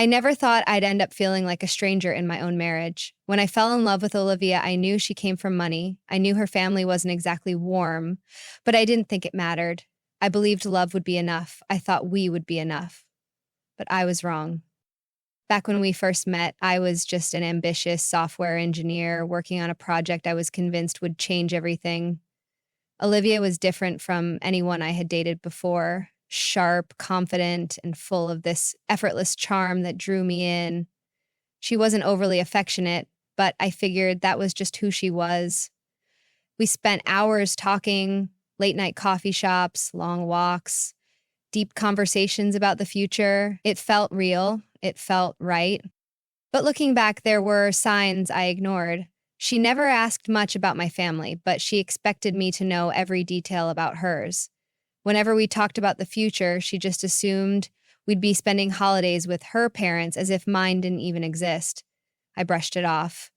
I never thought I'd end up feeling like a stranger in my own marriage. When I fell in love with Olivia, I knew she came from money. I knew her family wasn't exactly warm, but I didn't think it mattered. I believed love would be enough. I thought we would be enough. But I was wrong. Back when we first met, I was just an ambitious software engineer working on a project I was convinced would change everything. Olivia was different from anyone I had dated before, sharp, confident, and full of this effortless charm that drew me in. She wasn't overly affectionate, but I figured that was just who she was. We spent hours talking, late night coffee shops, long walks, deep conversations about the future. It felt real. It felt right. But looking back, there were signs I ignored. She never asked much about my family, but she expected me to know every detail about hers. Whenever we talked about the future, she just assumed we'd be spending holidays with her parents as if mine didn't even exist. I brushed it off.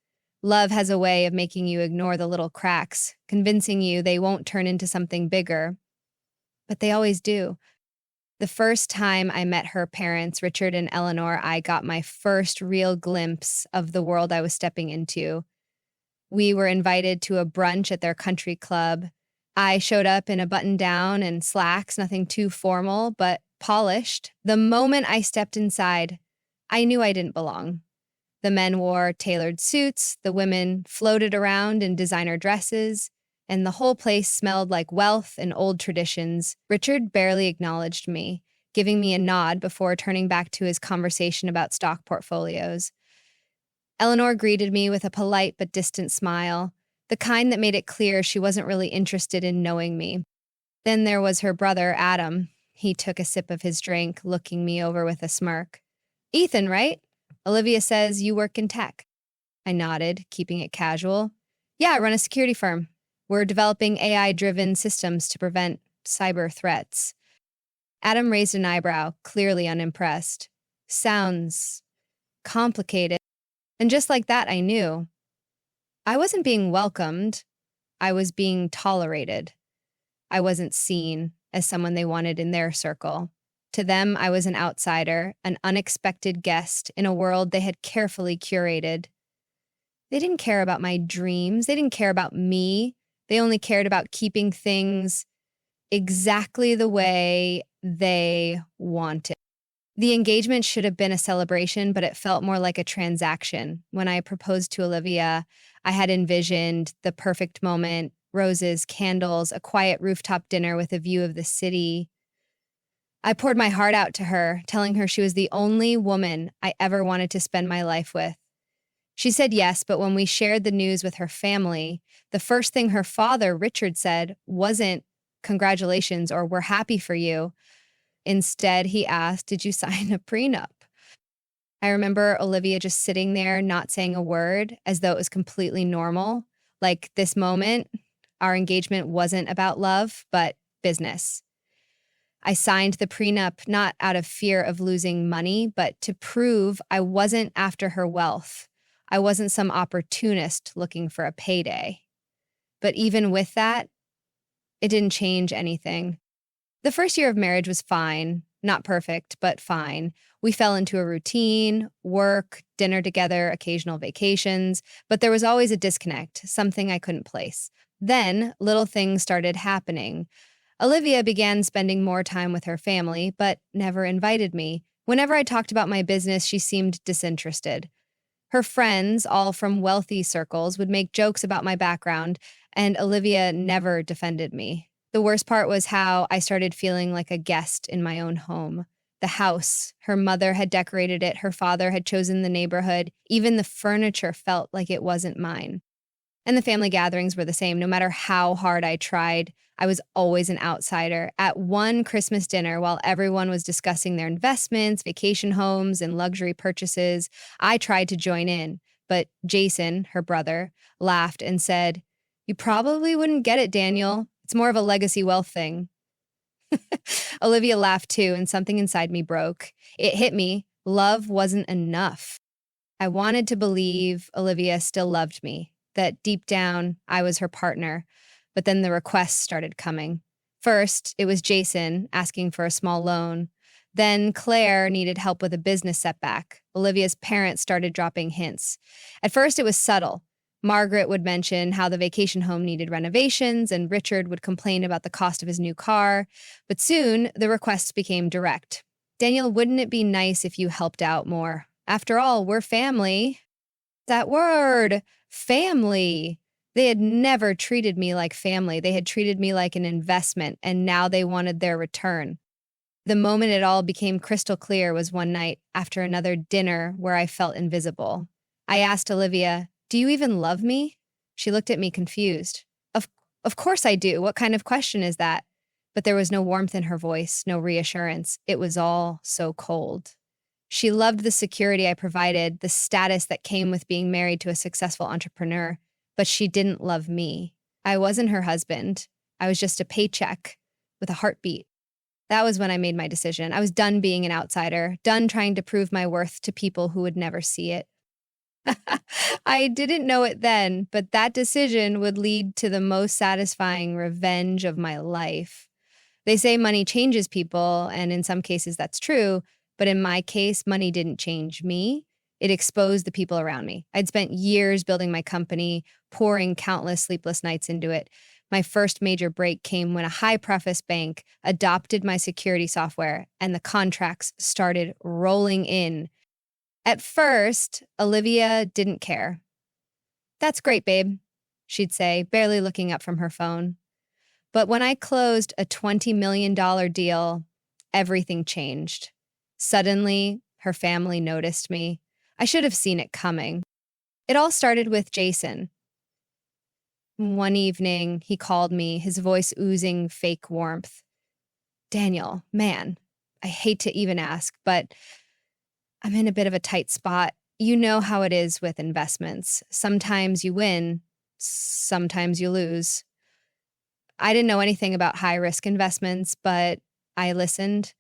Love has a way of making you ignore the little cracks, convincing you they won't turn into something bigger. But they always do. The first time I met her parents, Richard and Eleanor, I got my first real glimpse of the world I was stepping into. We were invited to a brunch at their country club. I showed up in a button-down and slacks, nothing too formal, but polished. The moment I stepped inside, I knew I didn't belong. The men wore tailored suits, the women floated around in designer dresses, and the whole place smelled like wealth and old traditions. Richard barely acknowledged me, giving me a nod before turning back to his conversation about stock portfolios. Eleanor greeted me with a polite but distant smile, the kind that made it clear she wasn't really interested in knowing me. Then there was her brother, Adam. He took a sip of his drink, looking me over with a smirk. "Ethan, right? Olivia says you work in tech." I nodded, keeping it casual. "Yeah, I run a security firm. We're developing AI-driven systems to prevent cyber threats." Adam raised an eyebrow, clearly unimpressed. "Sounds complicated." And just like that, I knew. I wasn't being welcomed. I was being tolerated. I wasn't seen as someone they wanted in their circle. To them, I was an outsider, an unexpected guest in a world they had carefully curated. They didn't care about my dreams. They didn't care about me. They only cared about keeping things exactly the way they wanted. The engagement should have been a celebration, but it felt more like a transaction. When I proposed to Olivia, I had envisioned the perfect moment, roses, candles, a quiet rooftop dinner with a view of the city. I poured my heart out to her, telling her she was the only woman I ever wanted to spend my life with. She said yes, but when we shared the news with her family, the first thing her father, Richard, said wasn't "congratulations" or "we're happy for you." Instead, he asked, "Did you sign a prenup?" I remember Olivia just sitting there, not saying a word, as though it was completely normal. Like this moment, our engagement wasn't about love, but business. I signed the prenup not out of fear of losing money, but to prove I wasn't after her wealth. I wasn't some opportunist looking for a payday. But even with that, it didn't change anything. The first year of marriage was fine. Not perfect, but fine. We fell into a routine, work, dinner together, occasional vacations, but there was always a disconnect, something I couldn't place. Then, little things started happening. Olivia began spending more time with her family, but never invited me. Whenever I talked about my business, she seemed disinterested. Her friends, all from wealthy circles, would make jokes about my background, and Olivia never defended me. The worst part was how I started feeling like a guest in my own home. The house, her mother had decorated it, her father had chosen the neighborhood. Even the furniture felt like it wasn't mine. And the family gatherings were the same. No matter how hard I tried, I was always an outsider. At one Christmas dinner, while everyone was discussing their investments, vacation homes, and luxury purchases, I tried to join in. But Jason, her brother, laughed and said, "You probably wouldn't get it, Daniel. It's more of a legacy wealth thing." Olivia laughed too, and something inside me broke. It hit me. Love wasn't enough. I wanted to believe Olivia still loved me, that deep down I was her partner. But then the requests started coming. First, it was Jason asking for a small loan. Then Claire needed help with a business setback. Olivia's parents started dropping hints. At first, it was subtle. Margaret would mention how the vacation home needed renovations, and Richard would complain about the cost of his new car. But soon, the requests became direct. Daniel, wouldn't it be nice if you helped out more? After all, we're family. That word, family. They had never treated me like family. They had treated me like an investment, and now they wanted their return. The moment it all became crystal clear was one night after another dinner where I felt invisible. I asked Olivia, "Do you even love me?" She looked at me confused. Of course I do. What kind of question is that? But there was no warmth in her voice, no reassurance. It was all so cold. She loved the security I provided, the status that came with being married to a successful entrepreneur, but she didn't love me. I wasn't her husband. I was just a paycheck with a heartbeat. That was when I made my decision. I was done being an outsider, done trying to prove my worth to people who would never see it. I didn't know it then, but that decision would lead to the most satisfying revenge of my life. They say money changes people, and in some cases that's true, but in my case, money didn't change me. It exposed the people around me. I'd spent years building my company, pouring countless sleepless nights into it. My first major break came when a high-profile bank adopted my security software, and the contracts started rolling in. At first, Olivia didn't care. "That's great, babe," she'd say, barely looking up from her phone. But when I closed a $20 million deal, everything changed. Suddenly, her family noticed me. I should have seen it coming. It all started with Jason. One evening, he called me, his voice oozing fake warmth. "Daniel, man, I hate to even ask, but I'm in a bit of a tight spot. You know how it is with investments. Sometimes you win, sometimes you lose." I didn't know anything about high-risk investments, but I listened.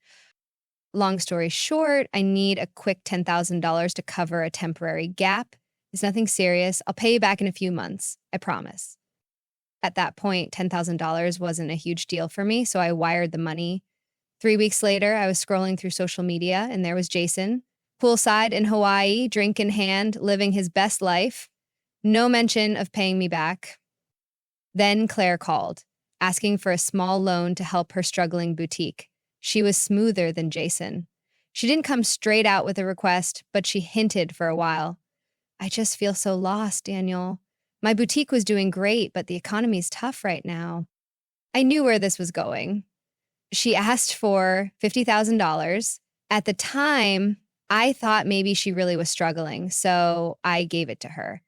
Long story short, I need a quick $10,000 to cover a temporary gap. It's nothing serious. I'll pay you back in a few months. I promise. At that point, $10,000 wasn't a huge deal for me, so I wired the money. 3 weeks later, I was scrolling through social media, and there was Jason, poolside in Hawaii, drink in hand, living his best life. No mention of paying me back. Then Claire called, asking for a small loan to help her struggling boutique. She was smoother than Jason. She didn't come straight out with a request, but she hinted for a while. "I just feel so lost, Daniel. My boutique was doing great, but the economy's tough right now." I knew where this was going. She asked for $50,000. At the time, I thought maybe she really was struggling, so I gave it to her.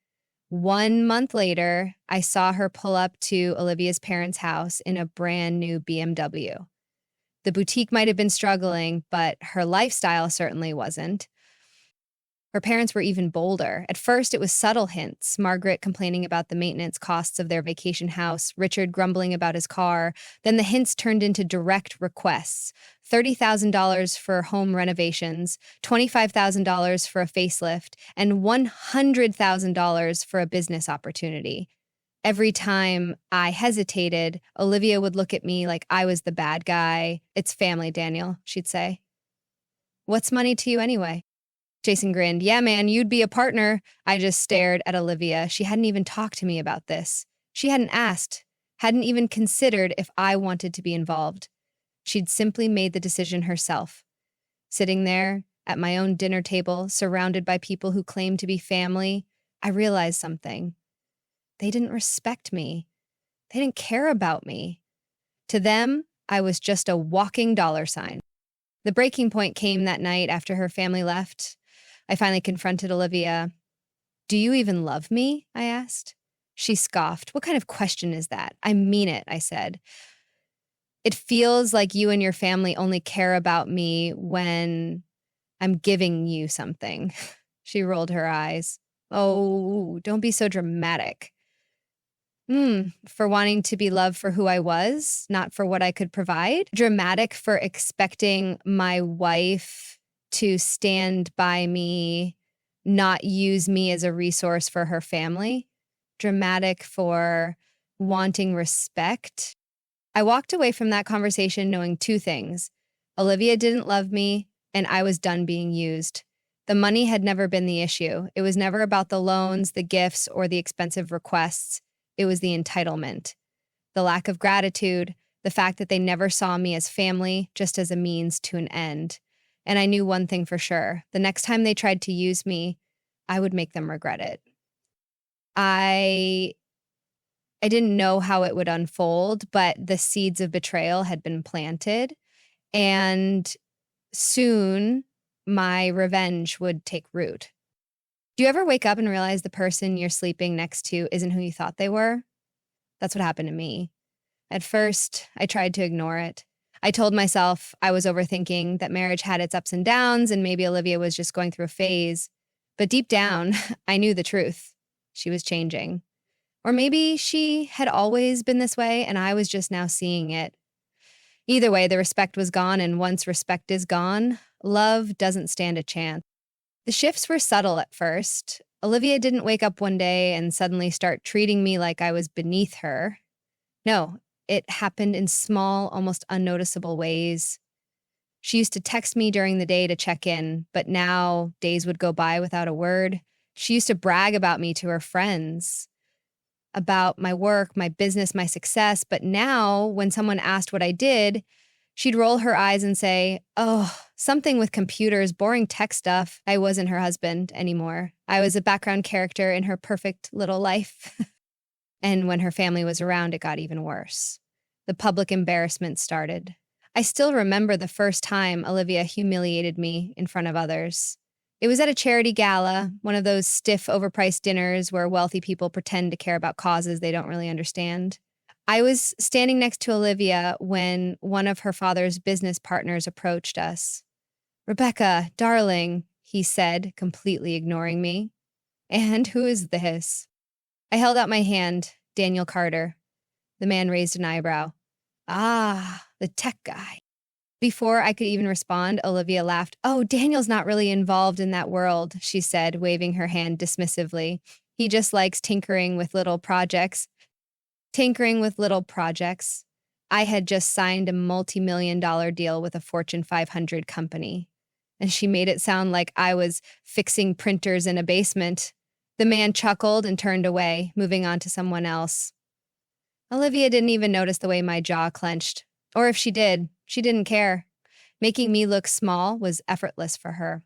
1 month later, I saw her pull up to Olivia's parents' house in a brand new BMW. The boutique might have been struggling, but her lifestyle certainly wasn't. Her parents were even bolder. At first, it was subtle hints, Margaret complaining about the maintenance costs of their vacation house, Richard grumbling about his car. Then the hints turned into direct requests: $30,000 for home renovations, $25,000 for a facelift, and $100,000 for a business opportunity. Every time I hesitated, Olivia would look at me like I was the bad guy. "It's family, Daniel," she'd say. "What's money to you anyway?" Jason grinned. "Yeah, man, you'd be a partner." I just stared at Olivia. She hadn't even talked to me about this. She hadn't asked, hadn't even considered if I wanted to be involved. She'd simply made the decision herself. Sitting there at my own dinner table, surrounded by people who claimed to be family, I realized something. They didn't respect me. They didn't care about me. To them, I was just a walking dollar sign. The breaking point came that night after her family left. I finally confronted Olivia. "Do you even love me?" I asked. She scoffed. "What kind of question is that?" "I mean it," I said. "It feels like you and your family only care about me when I'm giving you something." She rolled her eyes. "Oh, don't be so dramatic." For wanting to be loved for who I was, not for what I could provide. Dramatic for expecting my wife to stand by me, not use me as a resource for her family. Dramatic for wanting respect. I walked away from that conversation knowing two things. Olivia didn't love me, and I was done being used. The money had never been the issue. It was never about the loans, the gifts, or the expensive requests. It was the entitlement, the lack of gratitude, the fact that they never saw me as family, just as a means to an end. And I knew one thing for sure. The next time they tried to use me, I would make them regret it. I I didn't know how it would unfold, but the seeds of betrayal had been planted, and soon my revenge would take root. Do you ever wake up and realize the person you're sleeping next to isn't who you thought they were? That's what happened to me. At first, I tried to ignore it. I told myself I was overthinking, that marriage had its ups and downs, and maybe Olivia was just going through a phase. But deep down, I knew the truth. She was changing. Or maybe she had always been this way, and I was just now seeing it. Either way, the respect was gone, and once respect is gone, love doesn't stand a chance. The shifts were subtle at first. Olivia didn't wake up one day and suddenly start treating me like I was beneath her. No, it happened in small, almost unnoticeable ways. She used to text me during the day to check in, but now days would go by without a word. She used to brag about me to her friends, about my work, my business, my success. But now, when someone asked what I did, she'd roll her eyes and say, "Oh, something with computers, boring tech stuff." I wasn't her husband anymore. I was a background character in her perfect little life. And when her family was around, it got even worse. The public embarrassment started. I still remember the first time Olivia humiliated me in front of others. It was at a charity gala, one of those stiff, overpriced dinners where wealthy people pretend to care about causes they don't really understand. I was standing next to Olivia when one of her father's business partners approached us. "Rebecca, darling," he said, completely ignoring me. "And who is this?" I held out my hand. "Daniel Carter." The man raised an eyebrow. "Ah, the tech guy." Before I could even respond, Olivia laughed. "Oh, Daniel's not really involved in that world," she said, waving her hand dismissively. "He just likes tinkering with little projects." Tinkering with little projects. I had just signed a multi-million-dollar deal with a Fortune 500 company, and she made it sound like I was fixing printers in a basement. The man chuckled and turned away, moving on to someone else. Olivia didn't even notice the way my jaw clenched. Or if she did, she didn't care. Making me look small was effortless for her.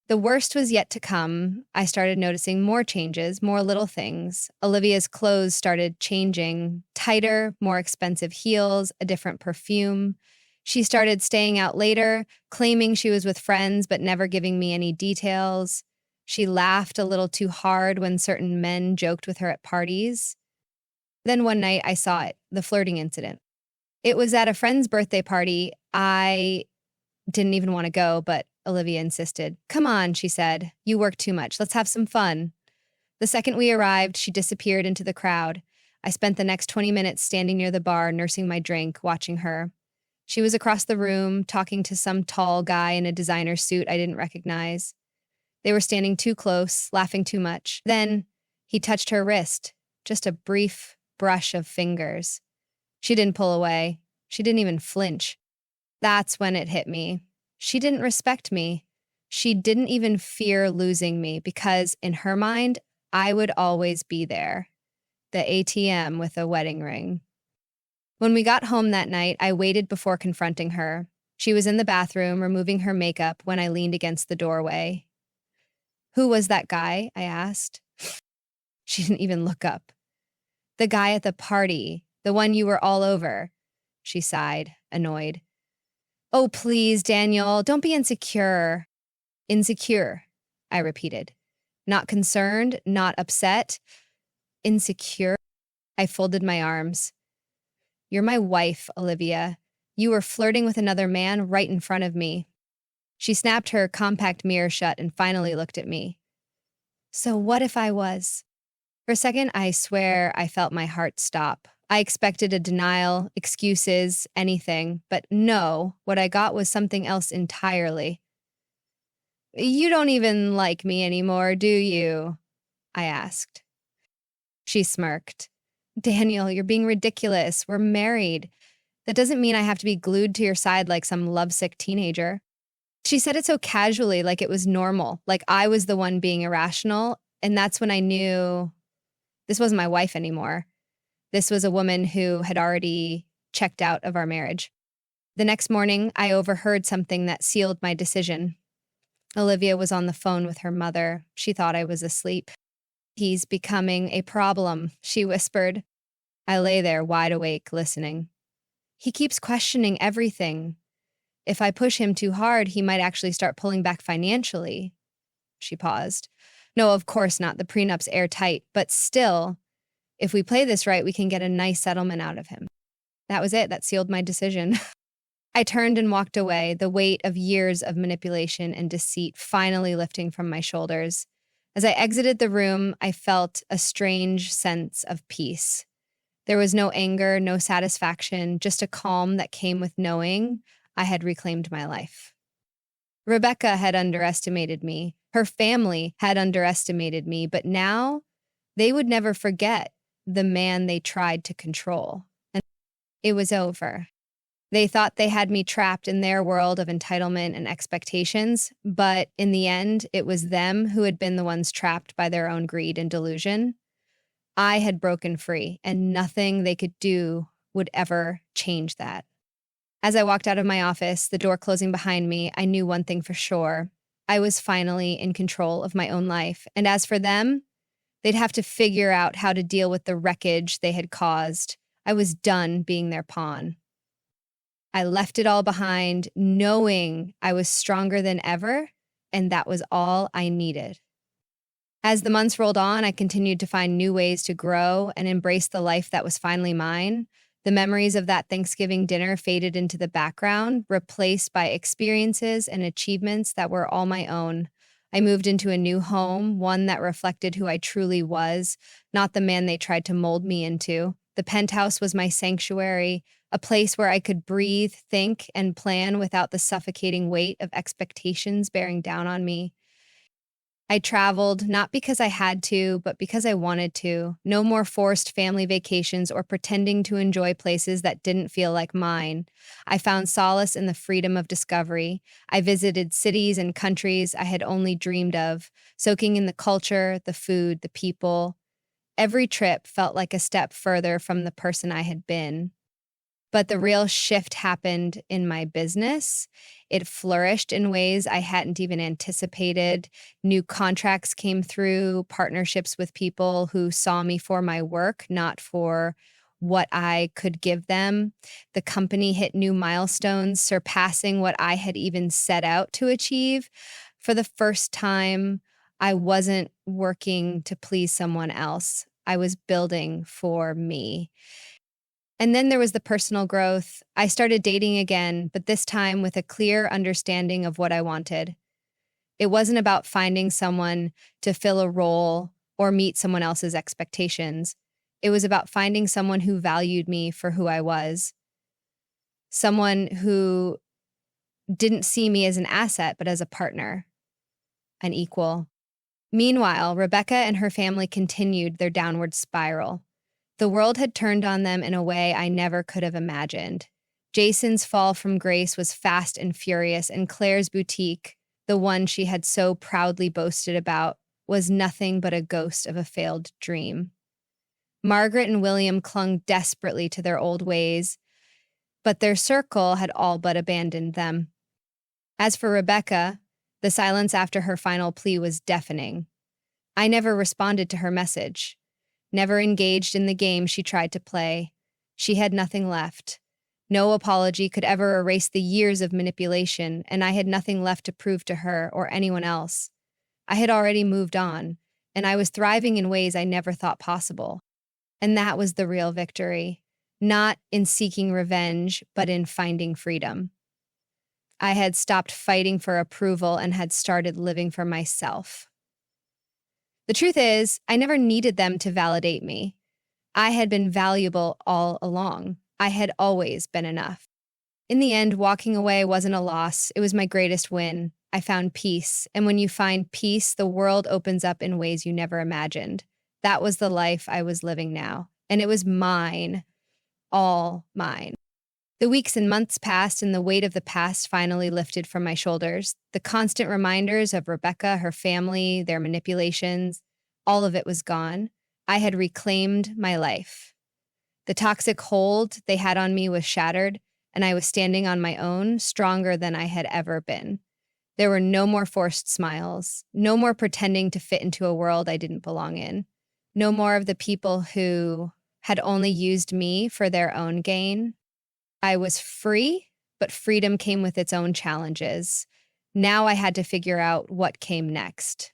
The worst was yet to come. I started noticing more changes, more little things. Olivia's clothes started changing, tighter, more expensive heels, a different perfume. She started staying out later, claiming she was with friends but never giving me any details. She laughed a little too hard when certain men joked with her at parties. Then one night I saw it, the flirting incident. It was at a friend's birthday party. I didn't even want to go, but Olivia insisted. "Come on," she said. "You work too much. Let's have some fun." The second we arrived, she disappeared into the crowd. I spent the next 20 minutes standing near the bar, nursing my drink, watching her. She was across the room, talking to some tall guy in a designer suit I didn't recognize. They were standing too close, laughing too much. Then he touched her wrist, just a brief brush of fingers. She didn't pull away. She didn't even flinch. That's when it hit me. She didn't respect me. She didn't even fear losing me because, in her mind, I would always be there. The ATM with a wedding ring. When we got home that night, I waited before confronting her. She was in the bathroom, removing her makeup when I leaned against the doorway. "Who was that guy?" I asked. She didn't even look up. "The guy at the party, the one you were all over," she sighed, annoyed. "Oh, please, Daniel, don't be insecure." "Insecure," I repeated. Not concerned, not upset. Insecure. I folded my arms. "You're my wife, Olivia. You were flirting with another man right in front of me." She snapped her compact mirror shut and finally looked at me. "So what if I was?" For a second, I swear I felt my heart stop. I expected a denial, excuses, anything, but no, what I got was something else entirely. "You don't even like me anymore, do you?" I asked. She smirked. "Daniel, you're being ridiculous. We're married." That doesn't mean I have to be glued to your side like some lovesick teenager. She said it so casually, like it was normal, like I was the one being irrational. And that's when I knew this wasn't my wife anymore. This was a woman who had already checked out of our marriage. The next morning, I overheard something that sealed my decision. Olivia was on the phone with her mother. She thought I was asleep. "He's becoming a problem," she whispered. I lay there wide awake, listening. "He keeps questioning everything. If I push him too hard, he might actually start pulling back financially." She paused. "No, of course not. The prenup's airtight, but still, if we play this right, we can get a nice settlement out of him." That was it. That sealed my decision. I turned and walked away, the weight of years of manipulation and deceit finally lifting from my shoulders. As I exited the room, I felt a strange sense of peace. There was no anger, no satisfaction, just a calm that came with knowing I had reclaimed my life. Rebecca had underestimated me. Her family had underestimated me, but now they would never forget the man they tried to control. And it was over. They thought they had me trapped in their world of entitlement and expectations, but in the end, it was them who had been the ones trapped by their own greed and delusion. I had broken free, and nothing they could do would ever change that. As I walked out of my office, the door closing behind me, I knew one thing for sure. I was finally in control of my own life. And as for them, they'd have to figure out how to deal with the wreckage they had caused. I was done being their pawn. I left it all behind, knowing I was stronger than ever, and that was all I needed. As the months rolled on, I continued to find new ways to grow and embrace the life that was finally mine. The memories of that Thanksgiving dinner faded into the background, replaced by experiences and achievements that were all my own. I moved into a new home, one that reflected who I truly was, not the man they tried to mold me into. The penthouse was my sanctuary, a place where I could breathe, think, and plan without the suffocating weight of expectations bearing down on me. I traveled, not because I had to, but because I wanted to. No more forced family vacations or pretending to enjoy places that didn't feel like mine. I found solace in the freedom of discovery. I visited cities and countries I had only dreamed of, soaking in the culture, the food, the people. Every trip felt like a step further from the person I had been. But the real shift happened in my business. It flourished in ways I hadn't even anticipated. New contracts came through, partnerships with people who saw me for my work, not for what I could give them. The company hit new milestones, surpassing what I had even set out to achieve. For the first time, I wasn't working to please someone else. I was building for me. And then there was the personal growth. I started dating again, but this time with a clear understanding of what I wanted. It wasn't about finding someone to fill a role or meet someone else's expectations. It was about finding someone who valued me for who I was. Someone who didn't see me as an asset, but as a partner, an equal. Meanwhile, Rebecca and her family continued their downward spiral. The world had turned on them in a way I never could have imagined. Jason's fall from grace was fast and furious, and Claire's boutique, the one she had so proudly boasted about, was nothing but a ghost of a failed dream. Margaret and William clung desperately to their old ways, but their circle had all but abandoned them. As for Rebecca, the silence after her final plea was deafening. I never responded to her message. Never engaged in the game she tried to play. She had nothing left. No apology could ever erase the years of manipulation, and I had nothing left to prove to her or anyone else. I had already moved on, and I was thriving in ways I never thought possible. And that was the real victory, not in seeking revenge, but in finding freedom. I had stopped fighting for approval and had started living for myself. The truth is, I never needed them to validate me. I had been valuable all along. I had always been enough. In the end, walking away wasn't a loss. It was my greatest win. I found peace. And when you find peace, the world opens up in ways you never imagined. That was the life I was living now. And it was mine, all mine. The weeks and months passed, and the weight of the past finally lifted from my shoulders. The constant reminders of Rebecca, her family, their manipulations, all of it was gone. I had reclaimed my life. The toxic hold they had on me was shattered, and I was standing on my own, stronger than I had ever been. There were no more forced smiles, no more pretending to fit into a world I didn't belong in, no more of the people who had only used me for their own gain. I was free, but freedom came with its own challenges. Now I had to figure out what came next.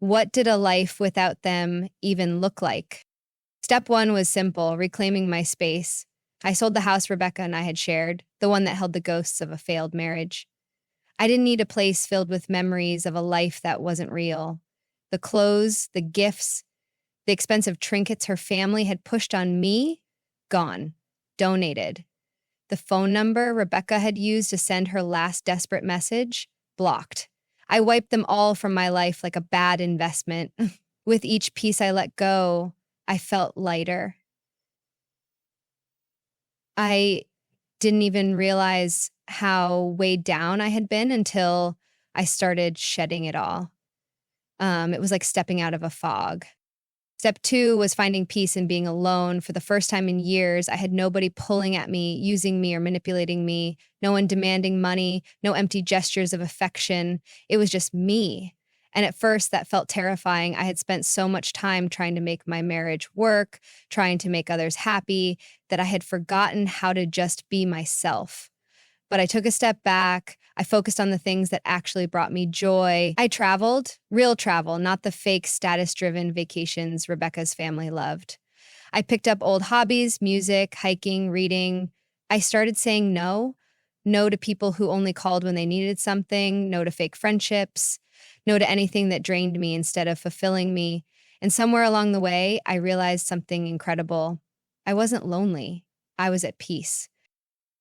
What did a life without them even look like? Step one was simple, reclaiming my space. I sold the house Rebecca and I had shared, the one that held the ghosts of a failed marriage. I didn't need a place filled with memories of a life that wasn't real. The clothes, the gifts, the expensive trinkets her family had pushed on me, gone, donated. The phone number Rebecca had used to send her last desperate message, blocked. I wiped them all from my life like a bad investment. With each piece I let go, I felt lighter. I didn't even realize how weighed down I had been until I started shedding it all. It was like stepping out of a fog. Step two was finding peace in being alone. For the first time in years, I had nobody pulling at me, using me, or manipulating me. No one demanding money, no empty gestures of affection. It was just me. And at first, that felt terrifying. I had spent so much time trying to make my marriage work, trying to make others happy, that I had forgotten how to just be myself. But I took a step back. I focused on the things that actually brought me joy. I traveled, real travel, not the fake status-driven vacations Rebecca's family loved. I picked up old hobbies, music, hiking, reading. I started saying no. No to people who only called when they needed something. No to fake friendships. No to anything that drained me instead of fulfilling me. And somewhere along the way, I realized something incredible. I wasn't lonely. I was at peace.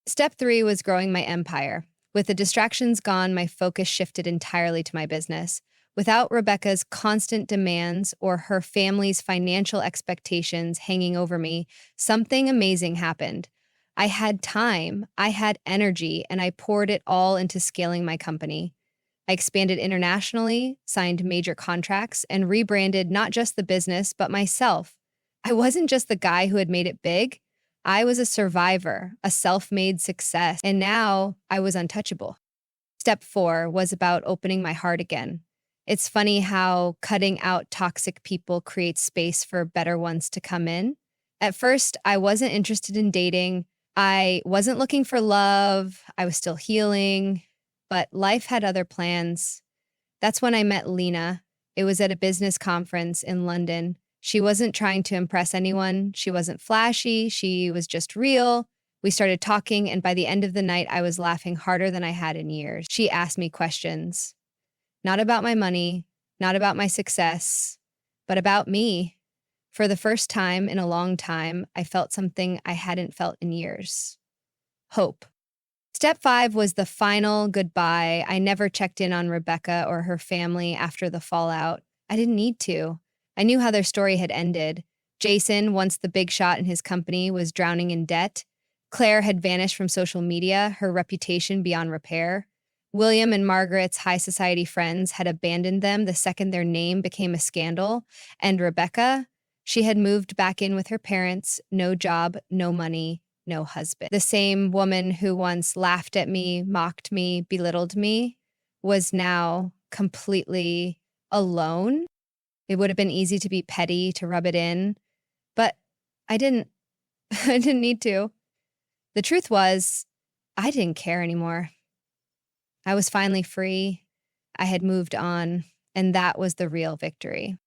Step three was growing my empire. With the distractions gone, my focus shifted entirely to my business. Without Rebecca's constant demands or her family's financial expectations hanging over me, something amazing happened. I had time, I had energy, and I poured it all into scaling my company. I expanded internationally, signed major contracts, and rebranded not just the business, but myself. I wasn't just the guy who had made it big. I was a survivor, a self-made success, and now I was untouchable. Step four was about opening my heart again. It's funny how cutting out toxic people creates space for better ones to come in. At first, I wasn't interested in dating. I wasn't looking for love. I was still healing, but life had other plans. That's when I met Lena. It was at a business conference in London. She wasn't trying to impress anyone. She wasn't flashy. She was just real. We started talking, and by the end of the night, I was laughing harder than I had in years. She asked me questions. Not about my money, not about my success, but about me. For the first time in a long time, I felt something I hadn't felt in years. Hope. Step five was the final goodbye. I never checked in on Rebecca or her family after the fallout. I didn't need to. I knew how their story had ended. Jason, once the big shot in his company, was drowning in debt. Claire had vanished from social media, her reputation beyond repair. William and Margaret's high society friends had abandoned them the second their name became a scandal. And Rebecca, she had moved back in with her parents, no job, no money, no husband. The same woman who once laughed at me, mocked me, belittled me, was now completely alone. It would have been easy to be petty, to rub it in, but I didn't. I didn't need to. The truth was, I didn't care anymore. I was finally free. I had moved on, and that was the real victory.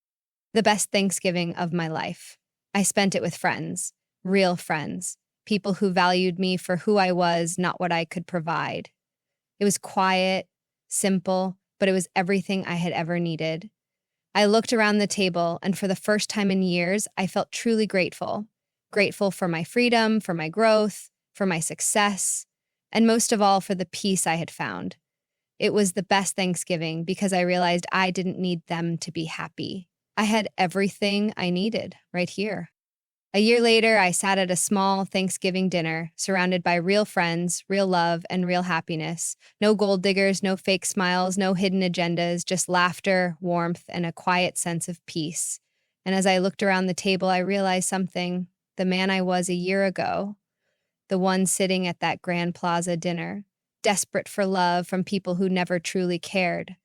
The best Thanksgiving of my life. I spent it with friends, real friends, people who valued me for who I was, not what I could provide. It was quiet, simple, but it was everything I had ever needed. I looked around the table, and for the first time in years, I felt truly grateful. Grateful for my freedom, for my growth, for my success, and most of all, for the peace I had found. It was the best Thanksgiving because I realized I didn't need them to be happy. I had everything I needed right here. A year later, I sat at a small Thanksgiving dinner, surrounded by real friends, real love, and real happiness. No gold diggers, no fake smiles, no hidden agendas, just laughter, warmth, and a quiet sense of peace. And as I looked around the table, I realized something. The man I was a year ago, the one sitting at that Grand Plaza dinner, desperate for love from people who never truly cared,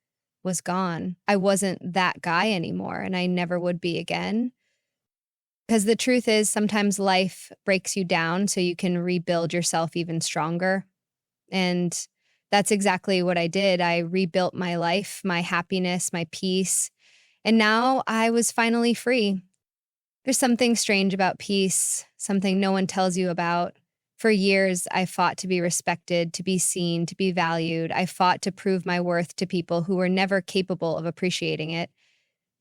was gone. I wasn't that guy anymore, and I never would be again. Because the truth is, sometimes life breaks you down so you can rebuild yourself even stronger. And that's exactly what I did. I rebuilt my life, my happiness, my peace. And now I was finally free. There's something strange about peace, something no one tells you about. For years, I fought to be respected, to be seen, to be valued. I fought to prove my worth to people who were never capable of appreciating it.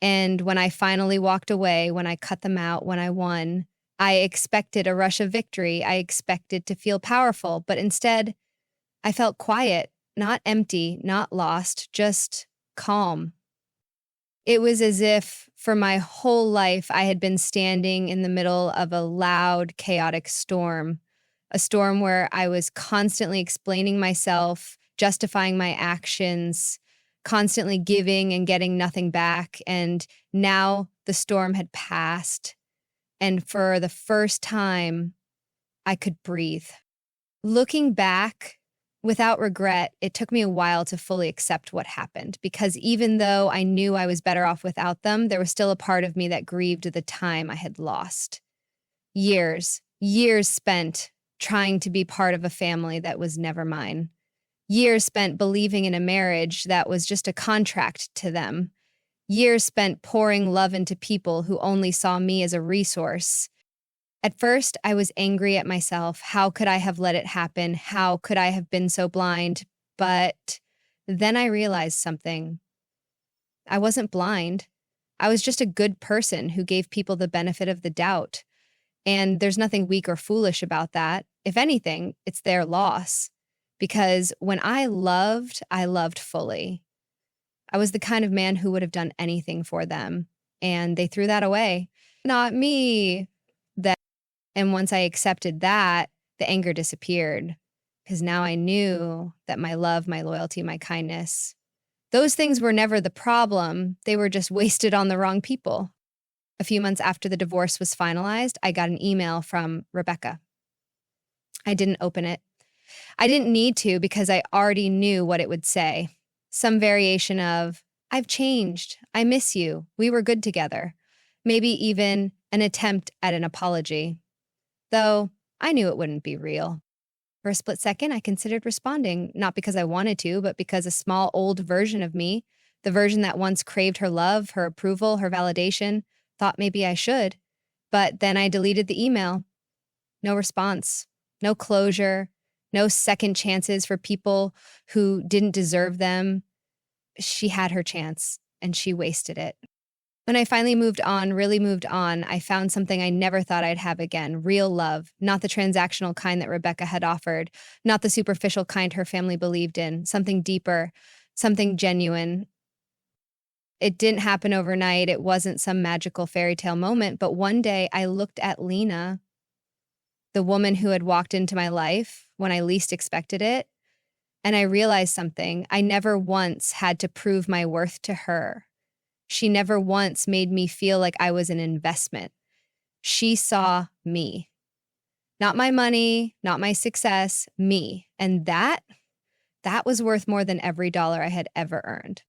And when I finally walked away, when I cut them out, when I won, I expected a rush of victory. I expected to feel powerful, but instead, I felt quiet, not empty, not lost, just calm. It was as if for my whole life I had been standing in the middle of a loud, chaotic storm, a storm where I was constantly explaining myself, justifying my actions, constantly giving and getting nothing back. And now the storm had passed. And for the first time, I could breathe. Looking back, without regret, it took me a while to fully accept what happened because even though I knew I was better off without them, there was still a part of me that grieved the time I had lost. Years spent trying to be part of a family that was never mine. Years spent believing in a marriage that was just a contract to them. Years spent pouring love into people who only saw me as a resource. At first, I was angry at myself. How could I have let it happen? How could I have been so blind? But then I realized something. I wasn't blind. I was just a good person who gave people the benefit of the doubt. And there's nothing weak or foolish about that. If anything, it's their loss. Because when I loved fully. I was the kind of man who would have done anything for them. And they threw that away. Not me. And once I accepted that, the anger disappeared because now I knew that my love, my loyalty, my kindness, those things were never the problem. They were just wasted on the wrong people. A few months after the divorce was finalized, I got an email from Rebecca. I didn't open it. I didn't need to because I already knew what it would say. Some variation of, I've changed. I miss you. We were good together. Maybe even an attempt at an apology. Though I knew it wouldn't be real. For a split second, I considered responding, not because I wanted to, but because a small old version of me, the version that once craved her love, her approval, her validation, thought maybe I should. But then I deleted the email. No response, no closure, no second chances for people who didn't deserve them. She had her chance, and she wasted it. When I finally moved on, really moved on, I found something I never thought I'd have again, real love, not the transactional kind that Rebecca had offered, not the superficial kind her family believed in, something deeper, something genuine. It didn't happen overnight. It wasn't some magical fairy tale moment, but one day I looked at Lena, the woman who had walked into my life when I least expected it, and I realized something. I never once had to prove my worth to her. She never once made me feel like I was an investment. She saw me. Not my money, not my success, me. And that was worth more than every dollar I had ever earned.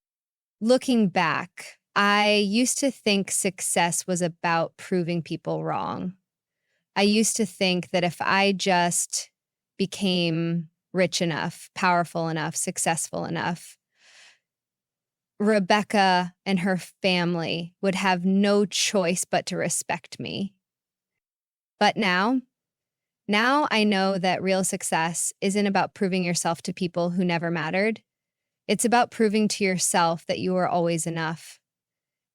Looking back, I used to think success was about proving people wrong. I used to think that if I just became rich enough, powerful enough, successful enough, Rebecca and her family would have no choice but to respect me. But now I know that real success isn't about proving yourself to people who never mattered. It's about proving to yourself that you are always enough.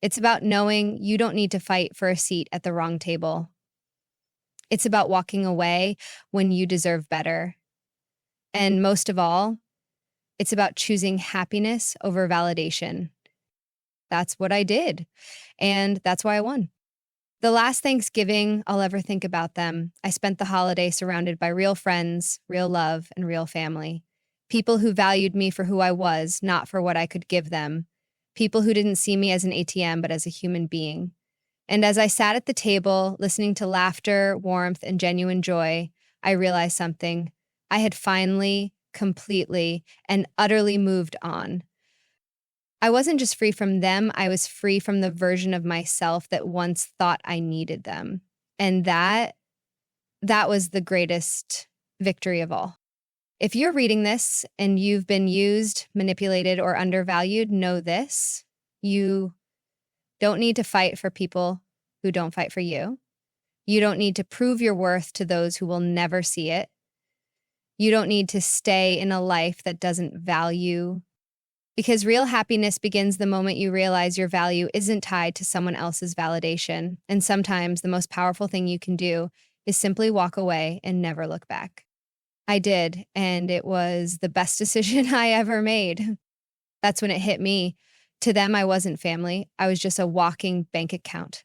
It's about knowing you don't need to fight for a seat at the wrong table. It's about walking away when you deserve better. And most of all, it's about choosing happiness over validation. That's what I did. And that's why I won. The last Thanksgiving I'll ever think about them, I spent the holiday surrounded by real friends, real love, and real family. People who valued me for who I was, not for what I could give them. People who didn't see me as an ATM, but as a human being. And as I sat at the table, listening to laughter, warmth, and genuine joy, I realized something. I had finally, completely, and utterly moved on. I wasn't just free from them, I was free from the version of myself that once thought I needed them. And that was the greatest victory of all. If you're reading this and you've been used, manipulated, or undervalued, know this. You don't need to fight for people who don't fight for you. You don't need to prove your worth to those who will never see it. You don't need to stay in a life that doesn't value, because real happiness begins the moment you realize your value isn't tied to someone else's validation. And sometimes the most powerful thing you can do is simply walk away and never look back. I did, and it was the best decision I ever made. That's when it hit me. To them, I wasn't family. I was just a walking bank account.